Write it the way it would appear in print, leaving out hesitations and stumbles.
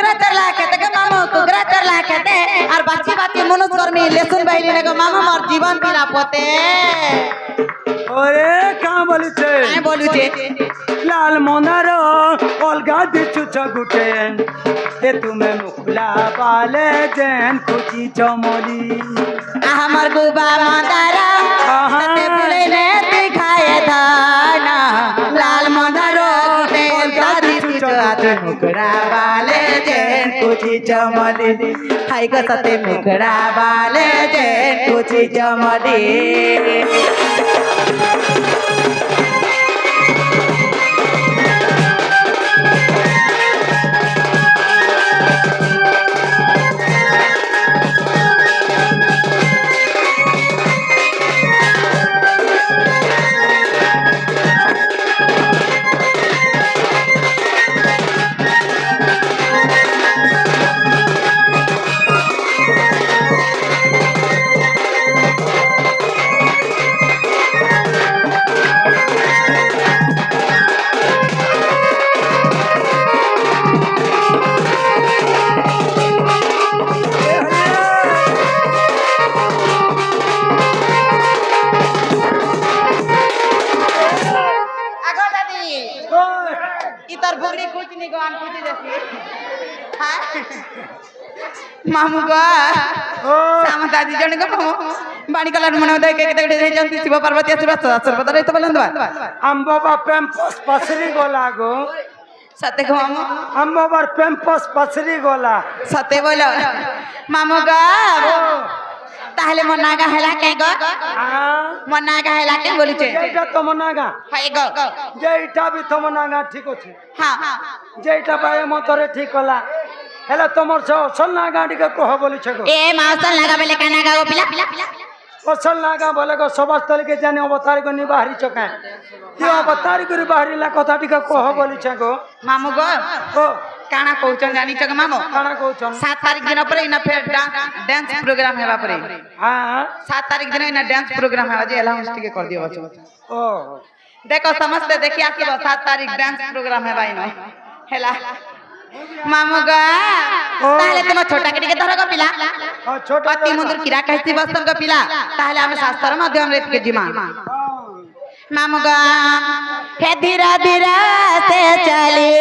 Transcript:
कुकरा चरला खेते के मामू कुकरा चरला खेते और बाची बाची मनुष्य कर्मी लेसुन बैली ने मामा मोर जीवन बिना पोते ओरे कहाँ बोली छे काय बोलू छे लाल मोनारो अलगा दिचु छगुटे ए तुम्हें मुखला बाले जैन खुची चमोली हमर गुबा मंदारा तते फुले ने दिखाए धाना लाल मंदारो ते गादी चुचाते मुकड़ा वाले जैन कुची चमली हाय ग तते मुकड़ा वाले जैन कुची चमली मामू को साम दादी जन को बाणी कलर मन दे के केते केते जंती शिव पार्वती आशीर्वाद आशीर्वाद रे तो बलंदवा अम्बो बा पेम्पस पसरी गोला गो सते को मामू अम्बो बार पेम्पस पसरी गोला सते बोलो मामू को ताहले मनागा हैला के गो मनागा हैला के बोली छे जेटा तो मनागा हाय गो जेटा भी तो मनागा ठीक अछि हां जेटा बाय मतरे ठीक होला हेला तमर छ असल नागा के कह बोली छगो ए माउसल नागा बेले कानागा गो पिला असल नागा बोले गो सबस्थल के जाने अवतार को निबाहरी चका त्यो अवतार को बाहरी ला कथा टिका कह बोली छगो मामू गो ओ काना कहउचन जानी छग मामू काना कहउचन 7 तारीख दिन पर इना फेर डांस प्रोग्राम हेबा परे हां 7 तारीख दिन इना डांस प्रोग्राम हेबा जे अलाउंस टिके कर दियो बच्चों ओ देखो समझते देखि आसीबो 7 तारीख डांस प्रोग्राम हेबा इनो हेला मामू गा ताहले तुम छोटा के धर गो पिला छोटा अति मुंदर किरा कहती बसन गो पिला ताहले हम शास्त्र माध्यम रे के जिमा मामू गा हे धीरा धीरा से चली